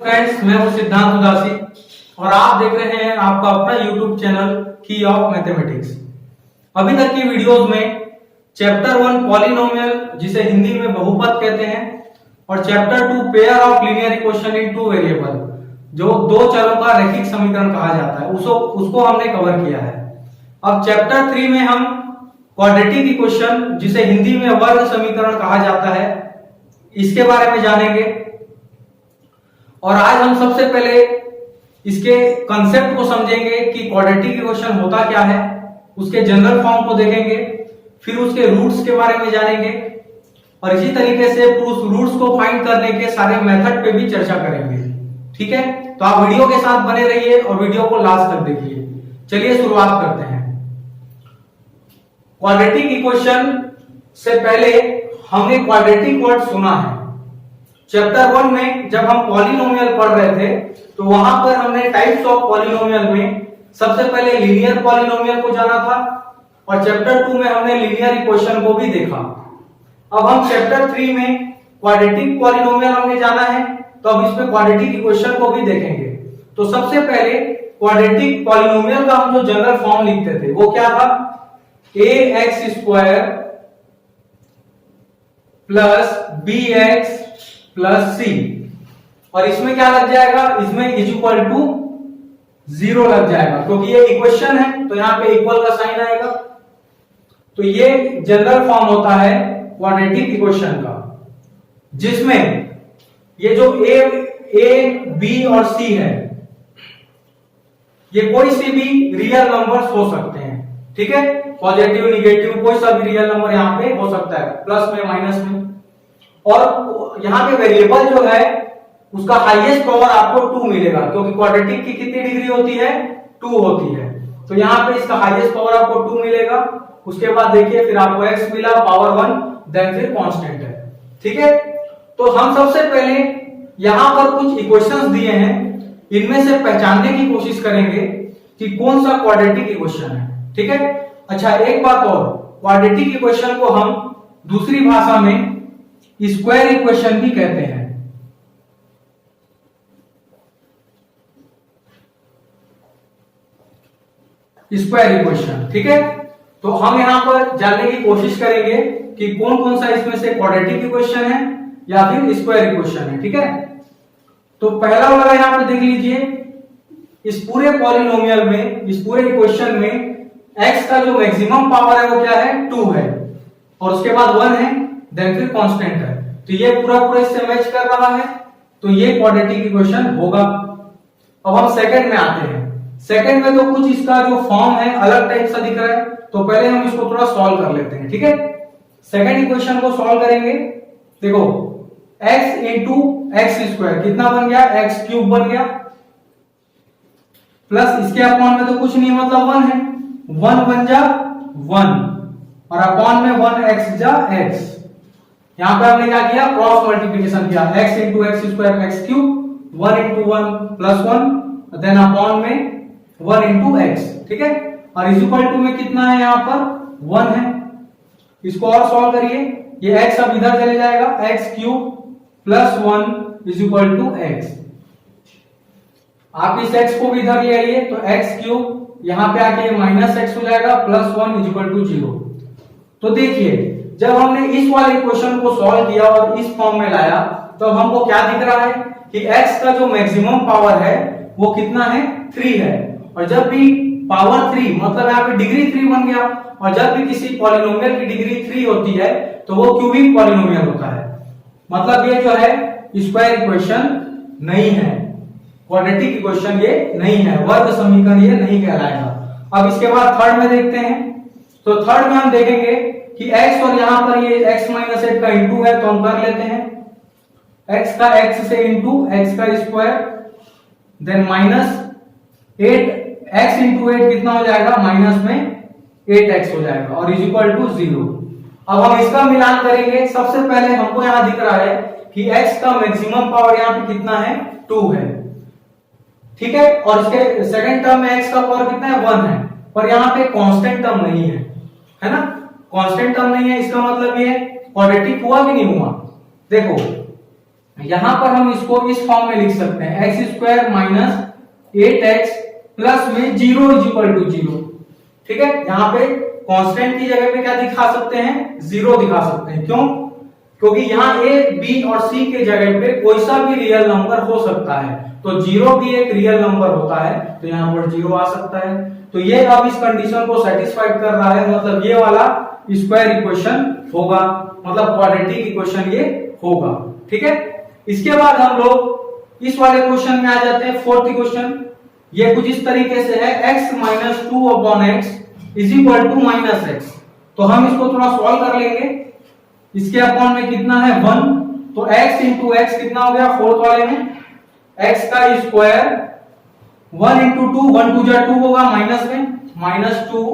Friends, मैं हूं सिद्धांत उदासी और आप देख रहे हैं आपका अपना यूट्यूब चैनल की ऑफ मैथमेटिक्स। अभी तक की वीडियोस में चैप्टर 1 पॉलिनोमियल, जिसे हिंदी में बहुपद कहते हैं, और chapter 2 pair of linear equation in two variable, जो दो चरों का रैखिक समीकरण कहा जाता है, उसको हमने कवर किया है। अब चैप्टर 3 में हम क्वाड्रेटिक इक्वेशन, जिसे हिंदी में वर्ग समीकरण कहा जाता है, इसके बारे में जानेंगे। और आज हम सबसे पहले इसके कंसेप्ट को समझेंगे कि क्वाड्रेटिक इक्वेशन होता क्या है, उसके जनरल फॉर्म को देखेंगे, फिर उसके रूट्स के बारे में जानेंगे और इसी तरीके से उस रूट्स को फाइंड करने के सारे मेथड पे भी चर्चा करेंगे। ठीक है, तो आप वीडियो के साथ बने रहिए और वीडियो को लास्ट तक देखिए। चलिए शुरुआत करते हैं। क्वाड्रेटिक इक्वेशन से पहले हमने क्वाड्रेटिक वर्ड सुना है। चैप्टर 1 में जब हम पॉलिनोमियल पढ़ रहे थे तो वहां पर हमने टाइप्स ऑफ पॉलिनोमियल में सबसे पहले लीनियर पॉलिनोमियल को जाना था और चैप्टर 2 में हमने लीनियर इक्वेशन को भी देखा। अब हम चैप्टर 3 में क्वाड्रेटिक पॉलिनोमियल हमने जाना है, तो अब इसमें क्वाड्रेटिक इक्वेशन को भी देखेंगे। तो सबसे पहले क्वाड्रेटिक पॉलिनोमियल का हम जो जनरल फॉर्म लिखते थे वो क्या था, ax² प्लस bx प्लस सी, और इसमें क्या लग जाएगा, इसमें इज इक्वल टू 0 लग जाएगा, क्योंकि ये इक्वेशन है तो यहां पे इक्वल का साइन आएगा। तो ये जनरल फॉर्म होता है क्वाड्रेटिक इक्वेशन का, जिसमें ये जो ए बी और सी है, ये कोई सी भी रियल नंबर्स हो सकते हैं। ठीक है, पॉजिटिव निगेटिव कोई सा भी रियल नंबर यहां पे हो सकता है, प्लस में माइनस में। और यहाँ पे वेरिएबल जो है उसका हाईएस्ट पावर आपको 2 मिलेगा, क्योंकि क्वाड्रेटिक की कितनी डिग्री होती है, 2 होती है। तो यहाँ पे इसका हाईएस्ट पावर आपको 2 मिलेगा। उसके बाद देखिए फिर आपको x मिला पावर 1, देन फिर कांस्टेंट है। ठीक है, तो हम सबसे पहले यहाँ पर कुछ इक्वेशंस दिए हैं, इनमें से पहचानने की कोशिश करेंगे कि कौन सा क्वाड्रेटिक इक्वेशन है। ठीक है, अच्छा एक बात और, क्वाड्रेटिक इक्वेशन को हम दूसरी भाषा में स्क्वायर इक्वेशन भी कहते हैं। स्क्वायर इक्वेशन, ठीक है। तो हम यहां पर जानने की कोशिश करेंगे कि कौन कौन सा इसमें से क्वाड्रेटिक इक्वेशन है या फिर स्क्वायर इक्वेशन है। ठीक है, तो पहला वाला यहां पर देख लीजिए, इस पूरे पॉलिनोमियल में, इस पूरे इक्वेशन में x का जो मैक्सिमम पावर है वो क्या है, 2 है, और उसके बाद 1 है, देन फिर कांस्टेंट है। तो ये पूरा इससे मैच कर रहा है, तो ये क्वाड्रेटिक इक्वेशन होगा। अब हम सेकंड में आते हैं। सेकंड में तो कुछ इसका जो फॉर्म है अलग टाइप सा दिख रहा है, तो पहले हम इसको थोड़ा सॉल्व कर लेते हैं। ठीक है, सेकंड इक्वेशन को सॉल्व करेंगे। देखो x इंटू x² कितना बन गया, x³ बन गया, प्लस इसके अपॉन में तो कुछ नहीं, मतलब 1 है, 1 बन जा 1 और अपॉन में 1x जा x। यहां पे हमने क्या किया, क्रॉस मल्टीप्लिकेशन किया, x into x² x³, 1 into 1 plus 1, then upon में 1 इंटू x। ठीक है, और इज इक्वल टू में कितना है, यहां पर 1 है। इसको और सॉल्व करिए, ये x अब इधर चले जाएगा, x³ plus 1 is equal to x। आप इस x को भी इधर ले आइए, तो x³ यहां पे आके माइनस x हो जाएगा, प्लस 1 इज इक्वल टू 0। तो देखिए जब हमने इस वाले इक्वेशन को सॉल्व किया और इस फॉर्म में लाया, तो हमको क्या दिख रहा है कि x का जो मैक्सिमम पावर है वो कितना है, 3 है। और जब भी पावर 3 मतलब यहाँ पे डिग्री 3 बन गया, और जब भी किसी पॉलिनोमियल की डिग्री 3 होती है तो वो क्यूबिक पॉलिनोमियल होता है। मतलब ये जो है स्क्वायर इक्वेशन नहीं है, क्वाड्रेटिक इक्वेशन ये नहीं है, वर्ग समीकरण ये नहीं कहलाएगा। अब इसके बाद थर्ड में देखते हैं। तो थर्ड में हम देखेंगे कि x और यहां पर ये x माइनस 8 का इंटू है, तो हम कर लेते हैं x का x से इंटू x का square, then minus 8, x into 8 कितना हो जाएगा, माइनस में 8x हो जाएगा, और इज इक्वल टू 0। अब हम इसका मिलान करेंगे। सबसे पहले हमको यहां दिख रहा है कि x का मैक्सिमम पावर यहां पे कितना है, 2 है। ठीक है, और इसके सेकंड टर्म में x का पावर कितना है, 1 है, पर यहां पे कांस्टेंट टर्म नहीं है ना, कांस्टेंट टर्म नहीं है, इसका मतलब ये क्वाड्रेटिक हुआ कि नहीं हुआ। देखो यहां पर हम इसको इस फॉर्म में लिख सकते हैं x square minus 8x plus में 0 इज इक्वल टू 0। ठीक है, यहाँ पे कांस्टेंट की जगह पे क्या दिखा सकते हैं, 0 दिखा सकते हैं। क्यों? क्योंकि यहाँ a, b और c के जगह पे कोई सा भी रियल नंबर हो सकता है, तो 0 भी एक रियल नंबर होता है, तो यहाँ पर 0 आ सकता है। तो ये अब इस कंडीशन को सेटिस्फाइड कर रहा है, मतलब ये वाला स्क्वायर इक्वेशन होगा, मतलब क्वाड्रेटिक इक्वेशन ये होगा। ठीक है, इसके बाद हम लोग इस वाले क्वेश्चन में आ जाते हैं, फोर्थ इक्वेशन। ये कुछ इस तरीके से है, x minus 2 upon x is equal to minus x. तो हम इसको थोड़ा सॉल्व कर लेंगे। इसके अपॉन में कितना है 1, तो x इंटू एक्स कितना हो गया फोर्थ वाले में, x का स्क्वायर 1 इंटू 2, 1 2 जा 2 होगा माइनस में, माइनस 2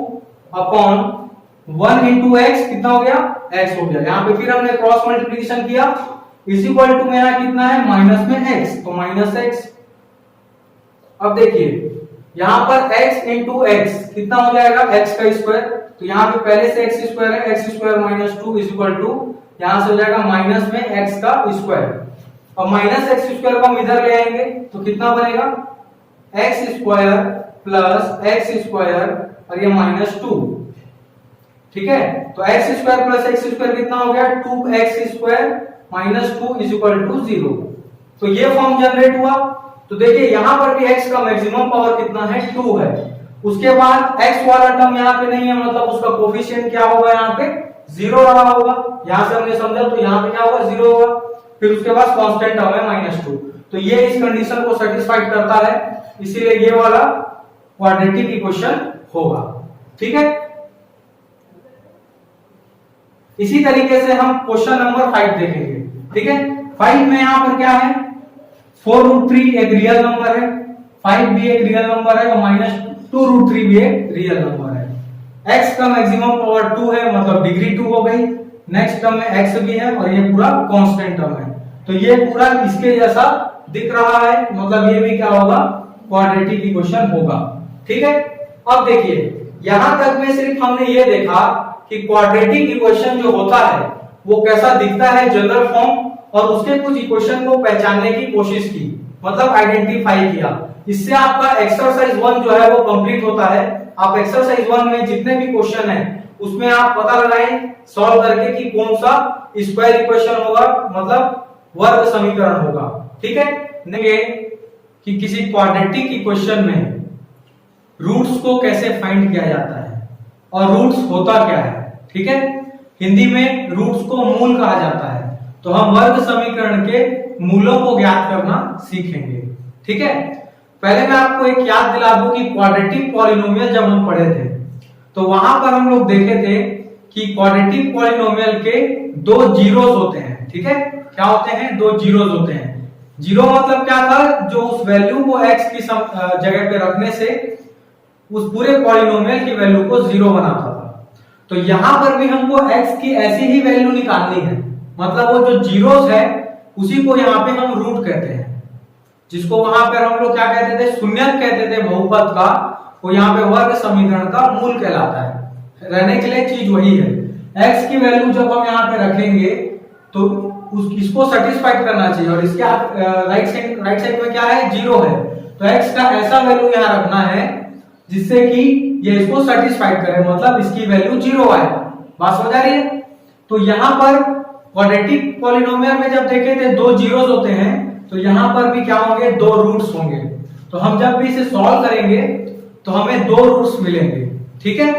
अपॉन 1 इंटू एक्स कितना हो गया, x हो गया। यहाँ पे फिर हमने क्रॉस मल्टीप्लीकेशन किया, इज इक्वल टू मेरा कितना है माइनस में x, तो माइनस x। अब देखिए यहां पर x इंटू एक्स कितना हो जाएगा, x का स्क्वायर, तो यहाँ पे पहले से x स्क्वायर है, x square minus 2 is equal to यहां से हो जाएगा माइनस में x का स्क्वायर। अब माइनस एक्स स्क्वायर को हम इधर ले आएंगे तो कितना बनेगा, x square plus x square और ये माइनस 2। ठीक है, तो x square plus x square कितना हो गया, 2x square minus 2 is equal to 0। तो ये फॉर्म जनरेट हुआ। तो देखिए यहां पर भी x का मैक्सिमम पावर कितना है, 2 है। उसके बाद x वाला टर्म यहाँ पे नहीं है, मतलब उसका कोफिशिएंट क्या होगा, यहाँ पे 0 रहा होगा। यहां से हमने समझा, तो यहाँ पे क्या होगा, 0 होगा। फिर उसके बाद कांस्टेंट टर्म है माइनस 2, तो ये इस कंडीशन को सेटिस्फाइड करता है, इसीलिए ये वाला क्वाड्रेटिक इक्वेशन होगा। ठीक है, इसी तरीके से हम क्वेश्चन नंबर 5 देखेंगे। ठीक है, 5 में यहां पर क्या है, 4√3 एक रियल नंबर है, 5 भी एक रियल नंबर है और माइनस 2√3 भी एक रियल नंबर है। x का मैक्सिमम पावर 2 है, मतलब डिग्री 2 हो गई। नेक्स्ट टर्म में x भी है और ये पूरा कांस्टेंट टर्म है, तो ये पूरा इसके जैसा दिख रहा है, मतलब ये भी क्या होगा, क्वाड्रेटिक इक्वेशन होगा। ठीक है, अब देखिए यहां तक में सिर्फ हमने ये देखा कि क्वाड्रेटिक इक्वेशन जो होता है वो कैसा दिखता है, जनरल फॉर्म, और उसके कुछ इक्वेशन को पहचानने की कोशिश की, मतलब आइडेंटिफाई किया। इससे आपका एक्सरसाइज 1 जो है वो कंप्लीट होता है। आप एक्सरसाइज 1 में जितने भी क्वेश्चन है उसमें आप पता लगाएं सॉल्व करके कि कौन सा स्क्वायर इक्वेशन होगा, मतलब वर्ग समीकरण होगा। ठीक है, नहीं कि किसी क्वाड्रेटिक इक्वेशन में रूट्स को कैसे फाइंड किया जाता है और रूट्स होता क्या है। ठीक है, हिंदी में रूट्स को मूल कहा जाता है, तो हम वर्ग समीकरण के मूलों को ज्ञात करना सीखेंगे। ठीक है, पहले मैं आपको एक याद दिला दूं कि क्वाड्रेटिक पॉलिनोमियल जब हम पढ़े थे तो वहां पर हम लोग देखे थे कि क्वाड्रेटिक पॉलिनोमियल के 2 जीरोस होते हैं। ठीक है, क्या होते हैं, 2 जीरोस होते हैं। जीरो मतलब क्या था, जो उस वैल्यू को x की जगह पे रखने से उस पूरे पॉलिनोमियल की वैल्यू को 0 बनाता था। तो यहां पर भी हमको x की ऐसी ही वैल्यू निकालनी है, मतलब वो जो जीरोस है उसी को यहाँ पे हम रूट कहते हैं, जिसको वहां पर हम लोग क्या कहते थे, शून्यक कहते थे बहुपद का, वो यहाँ पे वर्ग समीकरण का मूल कहलाता है। रहने के लिए चीज वही है, x की वैल्यू जब हम यहाँ पे रखेंगे तो इसको सेटिस्फाइड करना चाहिए, और इसके राइट साइड में क्या है, 0 है, तो x का ऐसा वैल्यू यहाँ रखना है जिससे कि ये इसको सेटिस्फाइड करे, मतलब इसकी वैल्यू 0 आए। बात समझ आ रही है। तो यहाँ पर क्वाड्रेटिक पॉलिनोमियल में जब देखे थे 2 जीरोस होते हैं, तो यहाँ पर भी क्या होंगे, 2 रूट्स होंगे। तो हम जब भी इसे सॉल्व करेंगे तो हमें 2 रूट्स मिलेंगे। ठीक है,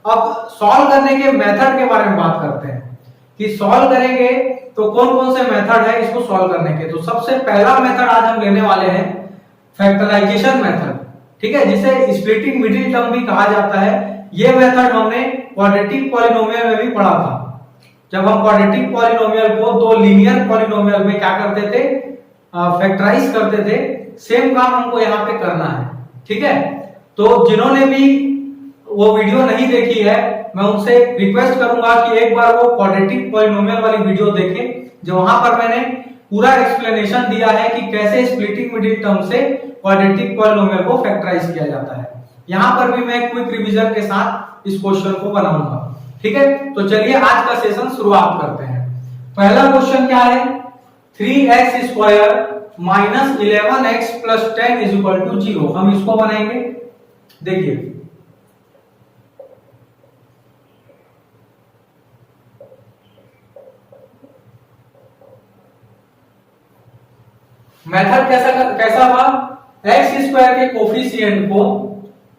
अब सॉल्व करने के मेथड के बारे में बात करते हैं कि सॉल्व करेंगे तो कौन कौन से मेथड है इसको सॉल्व करने के। तो सबसे पहला मेथड आज हम लेने वाले हैं फैक्टराइजेशन मेथड। ठीक है, जिसे स्प्लिटिंग मिडिल टर्म भी कहा जाता है। ये मेथड हमने क्वाड्रेटिक पॉलिनोमियल में भी पढ़ा था, जब हम क्वाड्रेटिक पॉलिनोमियल को 2 लीनियर पॉलिनोमियल में क्या करते थे, फैक्टराइज करते थे। सेम काम हमको यहाँ पे करना है। ठीक है, तो जिन्होंने भी वो वीडियो नहीं देखी है, मैं उनसे रिक्वेस्ट करूंगा कि एक बार वो क्वाड्रेटिक पॉलिनोमियल वाली वीडियो देखें, जो वहां पर मैंने पूरा एक्सप्लेनेशन दिया है कि कैसे स्प्लिटिंग मिडिल टर्म से क्वाड्रेटिक पॉलिनोमियल को फैक्टराइज किया जाता है। यहां पर भी मैं क्विक रिवीजन के साथ इस क्वेश्चन को बनाऊंगा। ठीक है, तो चलिए आज का सेशन शुरुआत करते हैं। पहला क्वेश्चन क्या है, 3x² minus 11x plus 10 is equal to 0। हम इसको बनाएंगे। देखिए मेथड कैसा था, x² के कोफिशिएंट को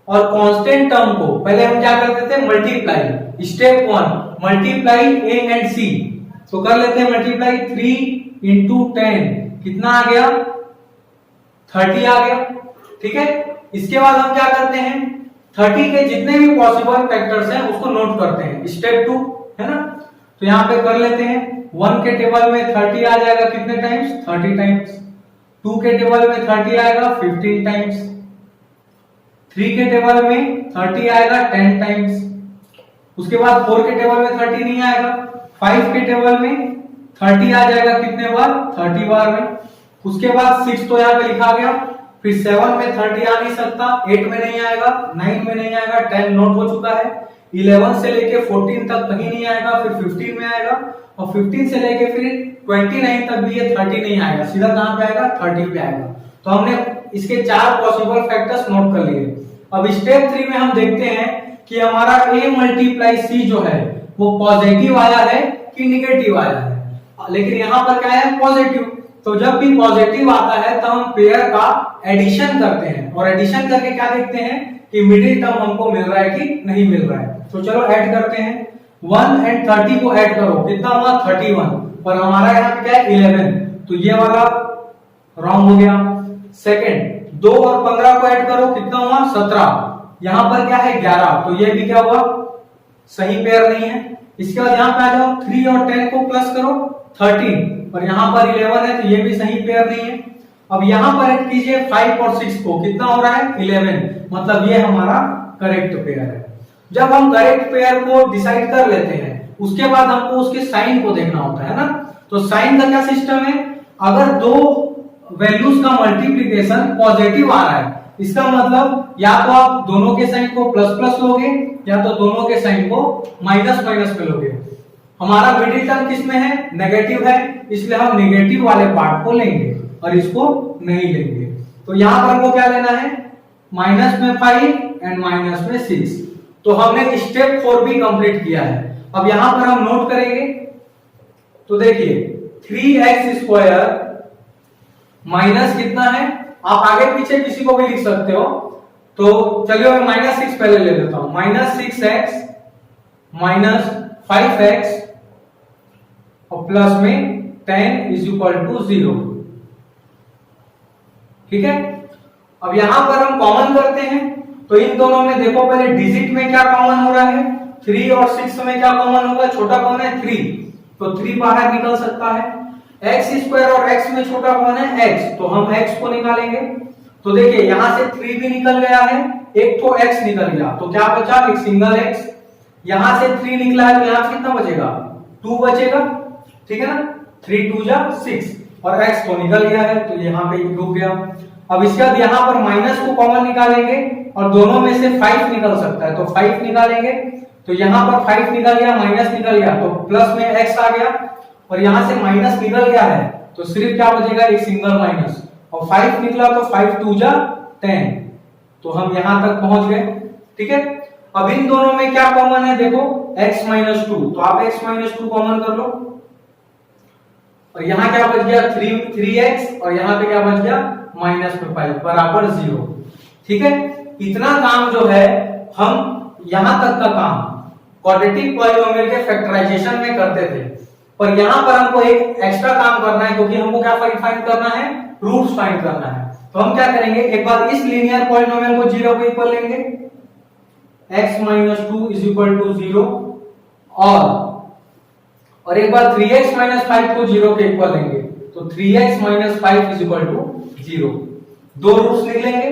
और कांस्टेंट टर्म को पहले हम क्या करते थे, multiply. Step 1 multiply a and c, तो कर लेते हैं मल्टीप्लाई। 3 इंटू 10 कितना आ गया, 30 आ गया। ठीक है, इसके बाद हम क्या करते हैं, 30 के जितने भी पॉसिबल फैक्टर्स हैं उसको नोट करते हैं। स्टेप 2 है ना, तो यहां पे कर लेते हैं। 1 के टेबल में 30 आ जाएगा कितने टाइम्स, 30 टाइम्स। 2 के टेबल में 30 आएगा 15 टाइम्स। 3 के टेबल में 30 आएगा 10 टाइम्स। उसके बाद 4 के टेबल में 30 नहीं आएगा। 5 के टेबल में 30 आ जाएगा कितने बार, 30 बार में। उसके बाद 6 तो यहाँ पे लिखा गया, फिर 7 में 30 आ नहीं सकता, 8 में नहीं आएगा, 9 में नहीं आएगा, 10 नोट हो चुका है। 11 से लेके 14 तक कहीं नहीं आएगा, फिर 15 में आएगा, और 15 से लेके फिर 29 तक भी ये 30 नहीं आएगा, सीधा कहां पे आएगा, 30 पे आएगा। तो हमने इसके 4 पॉसिबल फैक्टर्स नोट कर लिए। अब स्टेप 3 में हम देखते हैं कि हमारा a मल्टीप्लाई c जो है वो पॉजिटिव आया है कि निगेटिव आया है। लेकिन यहाँ पर क्या है, पॉजिटिव। तो जब भी पॉजिटिव आता है तो हम पेयर का एडिशन करते हैं, और एडिशन करके क्या देखते हैं कि मिडिल टर्म हमको मिल रहा है कि नहीं मिल रहा है। तो चलो ऐड करते हैं। 1 एंड 30 को ऐड करो, कितना हुआ, 31, और हमारा यहाँ पे क्या है, 11, तो ये वाला रॉन्ग हो गया। सेकंड 2 और 15 को ऐड करो, कितना हुआ, 17। यहाँ पर क्या है, 11, तो ये भी क्या हुआ, सही पेयर नहीं है। इसके बाद यहाँ पे आ जाओ, 3 और 10 को प्लस करो, 13, और यहाँ पर 11 है, तो ये भी सही पेयर नहीं है। अब यहाँ पर ऐड कीजिए 5 और 6 को, कितना हो रहा है, 11, मतलब ये हमारा करेक्ट पेयर है। जब हम करेक्ट पेयर को डिसाइड कर लेते हैं, उसके बाद हमको उसके साइन को देखना होता है ना। तो साइन का क्या सिस्टम है, अगर दो वैल्यूज का मल्टीप्लिकेशन पॉजिटिव आ रहा है, इसका मतलब या तो आप दोनों के साइन को प्लस प्लस लोगे, या तो दोनों के साइन को माइनस माइनस में लोगे। हमारा मिडिल टर्म किसमें है, नेगेटिव है, इसलिए हम नेगेटिव वाले पार्ट को लेंगे और इसको नहीं लेंगे। तो यहां पर हमको क्या लेना है, माइनस में 5 एंड माइनस में 6। तो हमने स्टेप 4 भी कंप्लीट किया है। अब यहां पर हम नोट करेंगे, तो देखिए 3x² माइनस कितना है, आप आगे पीछे किसी को भी लिख सकते हो। तो चलिए मैं -6 पहले ले लेता हूं, -6x माइनस 5x और प्लस में 10 इज इक्वल टू 0। ठीक है, अब यहां पर हम कॉमन करते हैं, तो इन दोनों में देखो पहले डिजिट में क्या कॉमन हो रहा है, 3 और 6 में क्या कॉमन होगा, छोटा कौन है, 3, तो 3 बाहर निकल सकता है। x² और x में छोटा कौन है, x, तो हम x को निकालेंगे। तो देखिए यहां से 3 भी निकल गया है, एक तो x निकल गया, तो क्या बचा, एक सिंगल x। यहां से 3 निकला है, तो यहां कितना बचेगा, 2 बचेगा। ठीक है ना, 3 2 जा 6, और x तो निकल गया है, तो यहाँ पे डूब गया। अब इसके बाद यहाँ पर माइनस को कॉमन निकालेंगे, और दोनों में से 5 निकल सकता है, तो 5 निकालेंगे। तो यहाँ पर 5 निकल गया, माइनस निकल गया, तो प्लस में x आ गया, और यहां से माइनस निकल गया है, तो सिर्फ क्या बचेगा, एक सिंगल माइनस, और 5 निकला तो 5 2 जा 10, तो हम यहां तक पहुंच गए। ठीक है, अब इन दोनों में क्या कॉमन है, देखो x - 2, तो आप x - 2 कॉमन कर लो, और यहां क्या बच गया, 3x, और यहां पे क्या बच गया, -5 बराबर 0। ठीक है, इतना काम जो है हम यहां तक का काम क्वाड्रेटिक पॉलिनोमियल के फैक्टराइजेशन में करते थे, पर यहां पर हमको एक एक्स्ट्रा काम करना है, क्योंकि हमको क्या फाइंड करना है, रूट्स फाइंड करना है। तो हम क्या करेंगे, एक बार इस लीनियर पॉलिनोमियल को 0 के इक्वल लेंगे, x - 2 इज इक्वल टू 0, और एक बार 3x - 5 को 0 के इक्वल लेंगे, तो 3x - 5 इज इक्वल टू 0। दो रूट्स निकलेंगे।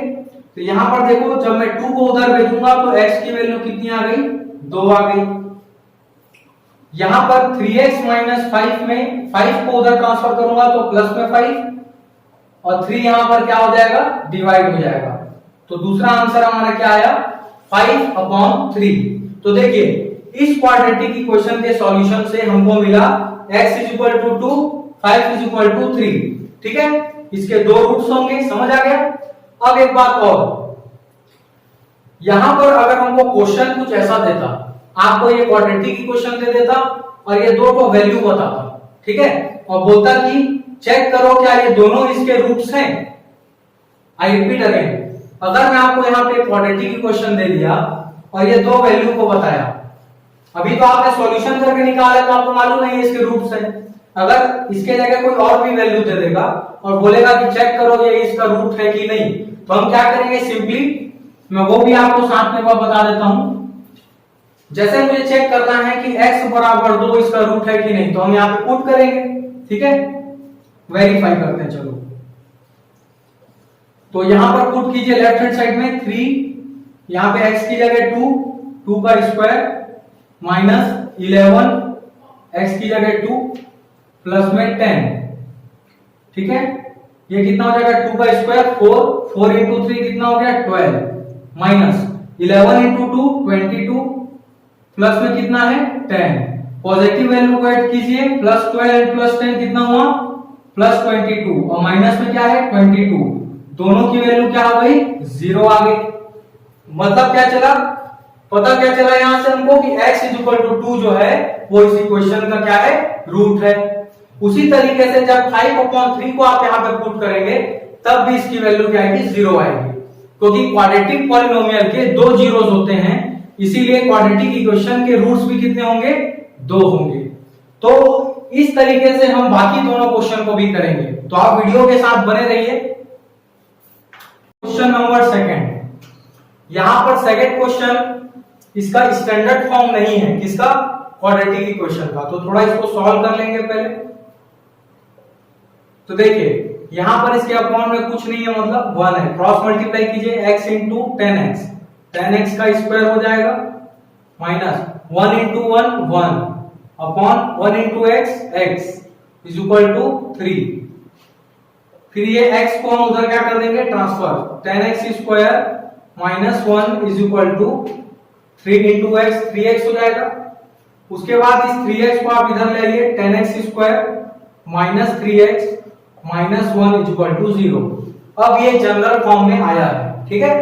तो यहां पर देखो, जब मैं 2 को उधर भेजूंगा तो x की वैल्यू कितनी आ गई, 2 आ गई। यहां पर 3x - 5 में 5 को उधर ट्रांसफर करूंगा तो प्लस में 5, और 3 यहां पर क्या हो जाएगा, डिवाइड हो जाएगा। तो दूसरा आंसर हमारा क्या आया, 5/3। तो देखिए इस क्वाड्रेटिक इक्वेशन के सॉल्यूशन से हमको मिला x = 2, 5 इज इक्वल टू 3। ठीक है, इसके दो रूट्स होंगे, समझ आ गया। अब एक बात और, यहां पर अगर हमको क्वेश्चन कुछ ऐसा देता, आपको ये क्वाड्रेटिक इक्वेशन दे देता और ये दो को वैल्यू बताता, ठीक है, और बोलता कि चेक करो क्या ये दोनों इसके रूट्स हैं। आई रिपीट अगेन, अगर मैं आपको यहाँ पे क्वाड्रेटिक इक्वेशन दे दिया और ये दो वैल्यू को बताया, अभी तो आपने सॉल्यूशन करके निकाला तो आपको मालूम है ये इसके रूट्स हैं। अगर इसके जगह कोई और भी वैल्यू दे देगा और बोलेगा कि चेक करो ये इसका रूट है कि नहीं, तो हम क्या करेंगे, सिंपली मैं वो भी आपको साथ में बता देता हूं। जैसे मुझे चेक करना है कि x बराबर 2 इसका रूट है कि नहीं, तो हम यहाँ पे पुट करेंगे, ठीक है, वेरीफाई करते हैं। चलो, तो यहां पर पुट कीजिए लेफ्ट हैंड साइड में 3, यहां पे x की जगह 2 का स्क्वायर माइनस 11 x की जगह 2 प्लस में 10, ठीक है, ये कितना हो जाएगा 2 का स्क्वायर 4 इंटू 3 कितना हो गया 12 माइनस 11 इंटू 2 22 प्लस में कितना है 10, पॉजिटिव वैल्यू को ऐड कीजिए, प्लस 12 प्लस 10 कितना हुआ प्लस 22 और माइनस में क्या है 22, दोनों की वैल्यू क्या हो गई 0 आ गई। मतलब क्या चला, पता क्या चला यहां से हमको कि x इज इक्वल टू 2 जो है वो इस इक्वेशन का क्या है, रूट है। उसी तरीके से जब 5/3 को आप यहां पे पुट करेंगे तब भी इसकी वैल्यू क्या आएगी 0 आएगी, क्योंकि क्वाड्रेटिक पॉलिनोमियल के दो जीरोस होते हैं, इसीलिए क्वाड्रेटिक इक्वेशन के रूट्स भी कितने होंगे 2 होंगे। तो इस तरीके से हम बाकी दोनों क्वेश्चन को भी करेंगे, तो आप वीडियो के साथ बने रहिए। क्वेश्चन नंबर सेकंड, यहां पर सेकंड क्वेश्चन इसका स्टैंडर्ड फॉर्म नहीं है, किसका, क्वाड्रेटिक इक्वेशन का, तो थोड़ा इसको सॉल्व कर लेंगे पहले। तो देखिए यहां पर इसके अपॉन में कुछ नहीं है, मतलब 1 है, क्रॉस मल्टीप्लाई कीजिए x इंटू 10x का स्क्वायर हो जाएगा minus 1 into 1 1 upon 1 into x is equal to 3। फिर ये x को हम उधर क्या कर देंगे transfer, 10x square minus 1 is equal to 3 into x 3x हो जाएगा। उसके बाद इस 3x को आप इधर ले आइए, 10x square minus 3x minus 1 is equal to 0। अब ये जनरल फॉर्म में आया है, ठीक है।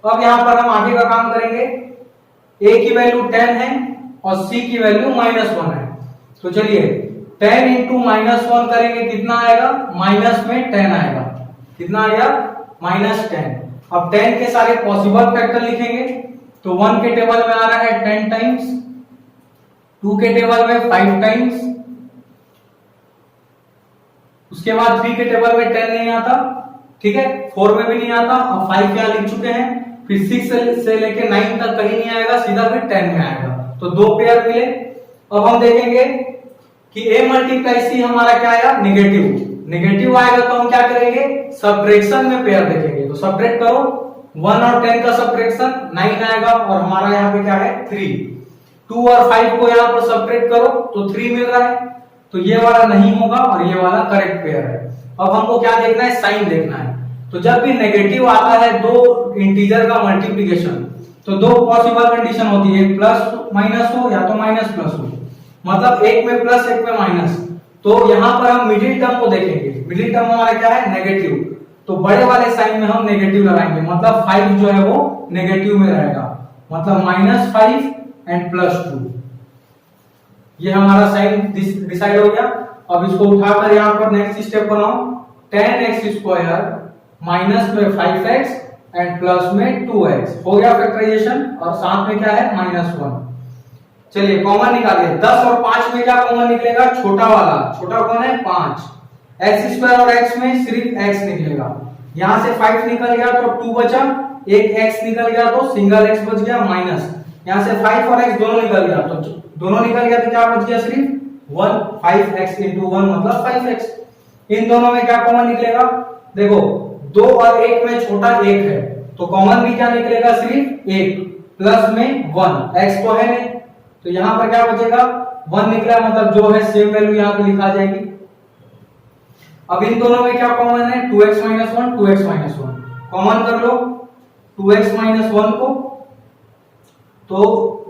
अब यहां पर हम आगे का काम करेंगे, a की वैल्यू 10 है और c की वैल्यू -1 है, तो चलिए 10 इंटू -1 करेंगे, कितना आएगा, माइनस में 10 आएगा, कितना आएगा -10। अब 10 के सारे पॉसिबल फैक्टर लिखेंगे, तो 1 के टेबल में आ रहा है 10 टाइम्स, 2 के टेबल में 5 टाइम्स, उसके बाद 3 के टेबल में 10 नहीं आता, ठीक है, 4 में भी नहीं आता, अब 5 यहां लिख चुके हैं, फिर 6 से लेके 9 तक कहीं नहीं आएगा, सीधा फिर 10 में आएगा, तो 2 पेयर मिले। अब हम देखेंगे कि a मल्टीप्लाई c हमारा क्या आया, नेगेटिव आएगा, तो हम क्या करेंगे, सब्ट्रैक्शन में पेयर देखेंगे, तो सब्ट्रैक्ट करो, 1 और 10 का सब्ट्रैक्शन 9 आएगा और हमारा यहाँ पे क्या है 3, 2 और 5 को यहाँ पर सब्ट्रैक्ट करो तो 3 मिल रहा है, तो ये वाला नहीं होगा और ये वाला करेक्ट पेयर है। अब हमको क्या देखना है, साइन देखना है। तो जब भी नेगेटिव आता है दो इंटीजर का मल्टीप्लिकेशन, तो दो पॉसिबल कंडीशन होती है, एक प्लस माइनस हो या तो माइनस प्लस हो, मतलब एक में प्लस एक में माइनस। तो यहाँ पर हम मिडिल टर्म को देखेंगे, मिडिल टर्म हमारा क्या है नेगेटिव, तो बड़े वाले साइन में हम नेगेटिव लगाएंगे, मतलब 5 जो है वो नेगेटिव में रहेगा, मतलब -5 एंड +2। ये हमारा साइन डिसाइड हो गया। अब इसको उठाकर यहाँ पर नेक्स्ट स्टेप बनाओ, 10x स्क्वायर माइनस में 5x एंड प्लस में 2x हो गया फैक्टराइजेशन, और साथ में क्या है -1। चलिए कॉमन निकालिए, 10 और 5 में क्या कॉमन निकलेगा, छोटा वाला, छोटा कौन है 5, x स्क्वायर और x में सिर्फ x निकलेगा, यहां से 5 निकल गया तो 2 बचा, एक x निकल गया तो सिंगल x बच गया, माइनस यहां से 5 और x दोनों निकल गया, तो दोनों निकल गया तो क्या बच गया सिर्फ 1, 5x इंटू 1 मतलब 5x। इन दोनों में क्या कॉमन निकलेगा, देखो 2 और 1 में छोटा 1 है, तो कॉमन भी क्या निकलेगा सिर्फ 1, प्लस में 1, x तो है नहीं, तो यहां पर क्या बचेगा 1 निकला, मतलब जो है सेम वैल्यू यहां पे लिखा जाएगी। अब इन दोनों में क्या कॉमन है, 2x - 1 2x - 1 कॉमन कर लो 2x - 1 को, तो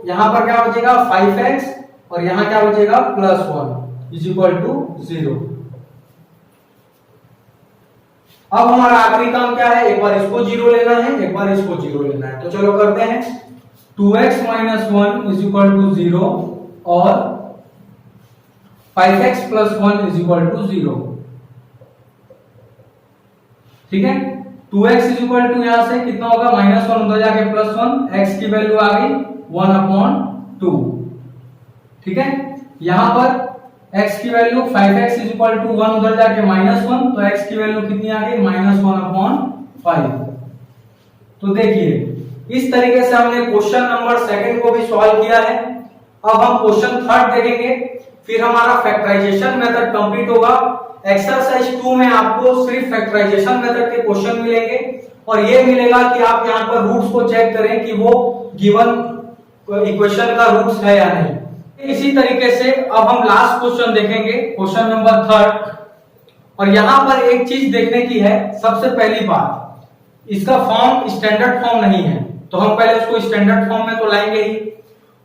यहां पर क्या बचेगा 5x और यहां क्या बचेगा +1 इज इक्वल टू 0। अब हमारा आखिरी काम क्या है, एक बार इसको जीरो लेना है, एक बार इसको जीरो लेना है। तो चलो करते हैं। 2x minus 1 is equal to 0 और 5x plus 1 is equal to 0। ठीक है, 2x इज इक्वल टू यहां से कितना होगा, -1 उधर जाके +1, x की वैल्यू आ गई 1/2। ठीक है, यहां पर x की value 5x is equal to 1 उधर जाके -1, तो x की वैल्यू कितनी आ गई, -1/5। तो देखिए इस तरीके से हमने क्वेश्चन नंबर सेकंड को भी सॉल्व किया है। अब हम क्वेश्चन थर्ड देखेंगे, फिर हमारा फैक्टराइजेशन मेथड कंप्लीट होगा। एक्सरसाइज 2 में आपको सिर्फ फैक्टराइजेशन मेथड के क्वेश्चन मिलेंगे और ये मिलेगा कि आप यहाँ पर रूट्स को चेक करें कि वो गिवन इक्वेशन का रूट्स है या नहीं। इसी तरीके से अब हम लास्ट क्वेश्चन देखेंगे, क्वेश्चन नंबर थर्ड। और यहां पर एक चीज देखने की है, सबसे पहली बात इसका फॉर्म स्टैंडर्ड फॉर्म नहीं है, तो हम पहले उसको स्टैंडर्ड फॉर्म में तो लाएंगे ही।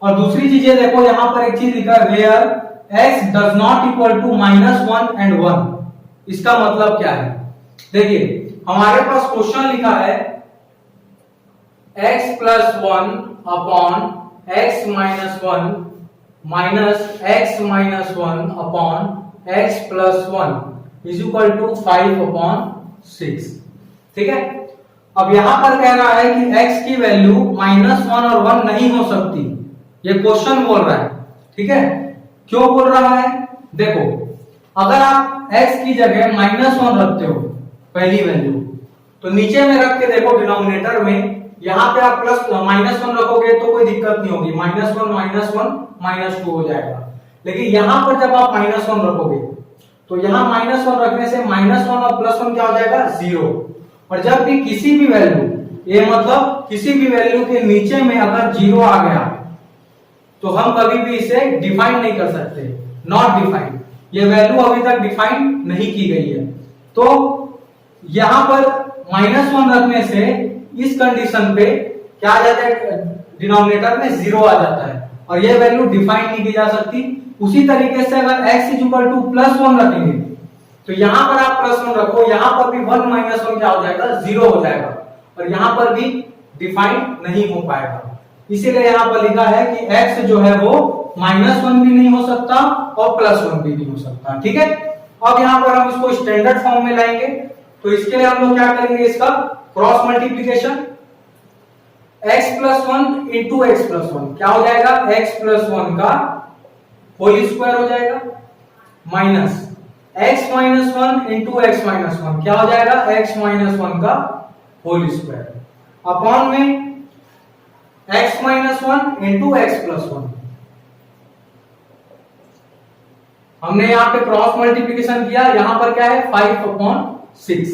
और दूसरी चीजें देखो, यहां पर एक चीज लिखा है where x does not equal to -1 and 1। इसका मतलब क्या है, देखिए हमारे पास क्वेश्चन लिखा है x + 1 upon x - 1 minus x - 1 upon x + 1 is equal to 5/6। ठीक है, अब यहां पर कह रहा है कि x की वैल्यू -1 और 1 नहीं हो सकती, ये क्वेश्चन बोल रहा है। ठीक है, क्यों बोल रहा है, देखो अगर आप x की जगह -1 रखते हो पहली वैल्यू, तो नीचे में रख के देखो डिनोमिनेटर में, यहां पे आप -1 रखोगे तो कोई दिक्कत नहीं होगी, -1 -2 हो जाएगा। लेकिन यहां पर जब आप -1 रखोगे तो यहां -1 रखने से -1 और +1 क्या हो जाएगा, 0। और जब भी किसी भी वैल्यू, ये मतलब किसी भी वैल्यू के नीचे में अगर 0 आ गया तो हम कभी भी इसे डिफाइन नहीं कर सकते, नॉट डिफाइंड। ये वैल्यू अभी तक डिफाइन नहीं की गई है। तो यहां पर -1 रखने से इस कंडीशन पे क्या आ जाता है, डिनोमिनेटर में 0 आ जाता है और ये वैल्यू डिफाइन नहीं की जा सकती। उसी तरीके से अगर x = +1 रखेंगे तो यहां पर आप +1 रखो, यहां पर भी 1 - 1 क्या हो जाएगा, 0 हो जाएगा और यहां पर भी डिफाइन नहीं हो पाएगा। इसीलिए यहां पर लिखा है कि x जो है वो -1 भी नहीं हो सकता और +1 भी नहीं हो सकता। ठीक है, अब यहां पर हम इसको स्टैंडर्ड फॉर्म में लाएंगे, तो इसके लिए हम लोग क्या करेंगे, इसका cross multiplication. x + 1 into x + 1 क्या हो जाएगा, x + 1 का होल स्क्वायर हो जाएगा, माइनस x - 1 इंटू x - 1 क्या हो जाएगा, x - 1 का होल स्क्वायर, अपॉन में x - 1 इंटू x + 1। हमने यहां पे क्रॉस मल्टीप्लिकेशन किया, यहां पर क्या है, 5/6।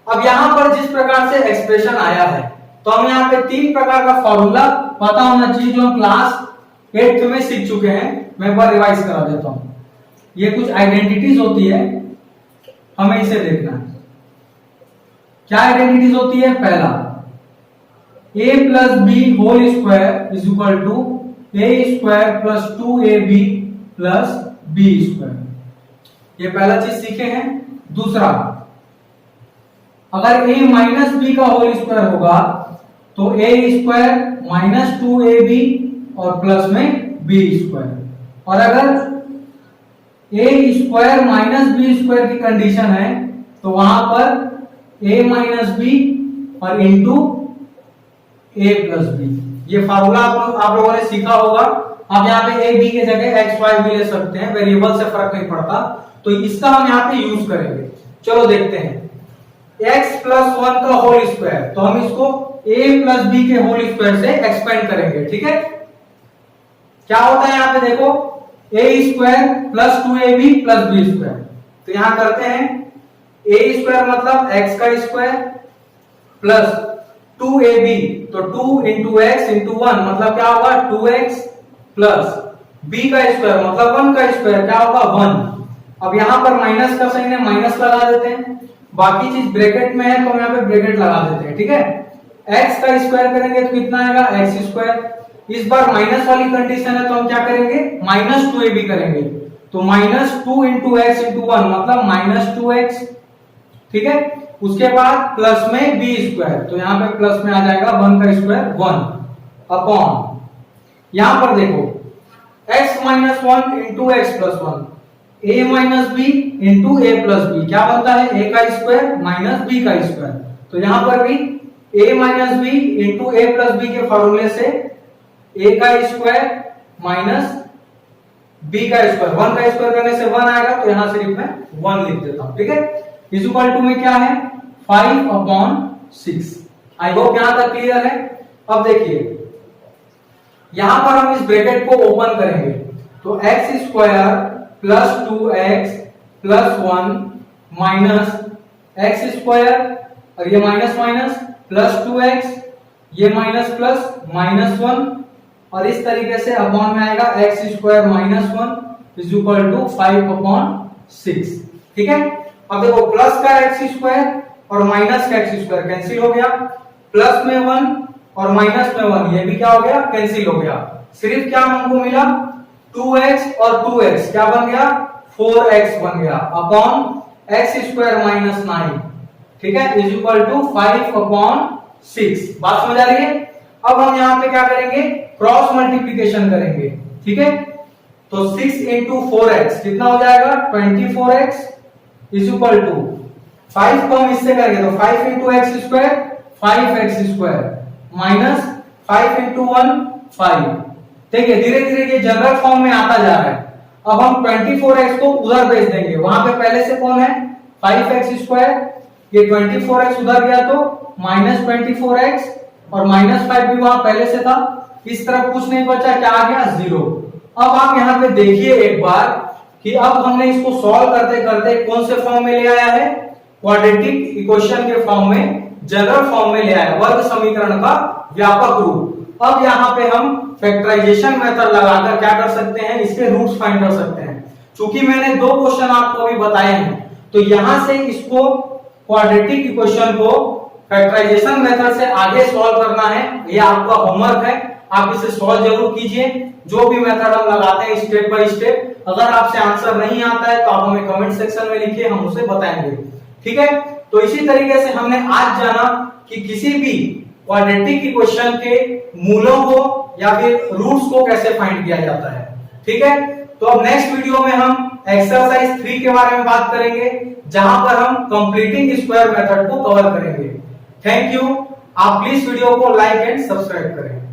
अब यहां पर जिस प्रकार से एक्सप्रेशन आया है, तो हम यहां पे 3 प्रकार का फॉर्मूला पता होना चाहिए जो हम क्लास 8th में सीख चुके हैं। मैं एक बार रिवाइज करा देता हूं। ये कुछ आइडेंटिटीज होती है, हमें इसे देखना है। क्या आइडेंटिटीज होती है, पहला a + b whole square is equal to a² + 2ab + b²। ये पहला चीज सीखे हैं। दूसरा, अगर a - b का होल स्क्वायर होगा तो a² - 2ab और प्लस में b²। और अगर a² - b² की कंडीशन है तो वहां पर a - b और इंटू a + b। ये फार्मूला आप लोगों ने सीखा होगा। आप यहाँ पे a b के जगह x y भी ले सकते हैं, वेरिएबल से फर्क नहीं पड़ता, तो इसका हम यहाँ पे यूज करेंगे। चलो देखते हैं, x + 1 का होल स्क्वायर, तो हम इसको a + b के होल स्क्वायर से एक्सपेंड करेंगे। ठीक है, क्या होता है यहाँ पे देखो, a² + 2ab + b²। तो यहां करते हैं, a² मतलब x का स्क्वायर प्लस 2ab, तो 2 × x × 1 मतलब क्या होगा, 2x प्लस b का स्क्वायर मतलब 1 का स्क्वायर क्या होगा, 1। अब यहां पर माइनस का साइन है, माइनस लगा देते हैं, बाकी चीज ब्रैकेट में है तो यहां पे ब्रैकेट लगा देते हैं। ठीक है, x का स्क्वायर करेंगे तो कितना आएगा, x²। इस बार माइनस वाली कंडीशन है तो हम क्या करेंगे, -2ab करेंगे, तो -2 × x × 1 मतलब -2x ठीक है। उसके बाद प्लस में बी स्क्वायर, तो यहाँ पे प्लस में आ जाएगा 1 का स्क्वायर 1 अपॉन, यहां पर देखो x minus 1 into x plus 1, a minus b into a plus b, क्या बनता है a का स्क्वायर माइनस b का स्क्वायर। तो यहां पर भी a minus b into a plus b के फॉर्मूले से a का स्क्वायर माइनस b का स्क्वायर, 1 का स्क्वायर करने से 1 आएगा, तो यहां सिर्फ मैं 1 लिख देता हूं, ठीक है। इज इक्वल टू में क्या है 5 अपॉन 6। आई होप यहां तक क्लियर है। अब देखिए यहां पर हम इस ब्रैकेट को ओपन करेंगे, तो x square plus 2x plus 1 minus x square, और ये माइनस माइनस प्लस 2x, ये माइनस प्लस माइनस 1, और इस तरीके से अपॉन में आएगा x square minus 1 is equal to 5 upon 6, ठीक है। अब देखो प्लस का एक्स स्क्वायर और माइनस का एक्स स्क्वायर कैंसिल हो गया, प्लस में 1 और माइनस में 1, ये भी क्या हो गया कैंसिल हो गया। सिर्फ क्या हमको मिला 2x और 2x क्या बन गया 4x बन गया अपॉन एक्स स्क्वायर माइनस 9, ठीक है, इज इक्वल टू 5 अपॉन 6। बात समझ आ रही है। अब हम यहाँ पे क्या करेंगे क्रॉस मल्टीप्लीकेशन करेंगे, ठीक है। तो 6 इंटू 4x कितना हो जाएगा 24x इज इक्वल टू 5 को हम इससे करेंगे तो 5 into x square 5x square minus 5 into 1 5। देखिए धीरे धीरे ये जनरल फॉर्म में आता जा रहा है। अब हम 24x को उधर भेज देंगे, वहां पे पहले से कौन है 5x स्क्वायर, ये 24x उधर गया तो माइनस 24x और माइनस 5 भी वहां पहले से था, इस तरफ कुछ नहीं बचा, क्या आ गया 0। अब आप यहाँ पे देखिए एक बार कि अब हमने इसको सॉल्व करते करते कौन से फॉर्म में ले आया है क्वाड्रेटिक इक्वेशन के फॉर्म में, जनरल फॉर्म में ले आया, वर्ग समीकरण का व्यापक रूप। अब यहाँ पे हम फैक्टराइजेशन मेथड लगाकर क्या कर सकते हैं इसके रूट्स फाइंड कर सकते हैं। चूंकि मैंने 2 क्वेश्चन आपको अभी बताए हैं, तो यहां से इसको क्वाड्रेटिक इक्वेशन को फैक्टराइजेशन मेथड से आगे सॉल्व करना है, ये आपका होमवर्क है, आप इसे सॉल्व जरूर कीजिए। जो भी मेथड हम लगाते हैं स्टेप बाय स्टेप, अगर आपसे आंसर नहीं आता है तो आप हमें कमेंट सेक्शन में लिखिए, हम उसे बताएंगे, ठीक है। तो इसी तरीके से हमने आज जाना कि किसी भी क्वाड्रेटिक इक्वेशन के मूलों को या फिर रूट्स को कैसे फाइंड किया जाता है, ठीक है। तो अब नेक्स्ट वीडियो में हम एक्सरसाइज 3 के बारे में बात करेंगे, जहां पर हम कंप्लीटिंग स्क्वायर मेथड को कवर करेंगे। Thank you. आप प्लीज वीडियो को लाइक एंड सब्सक्राइब करें।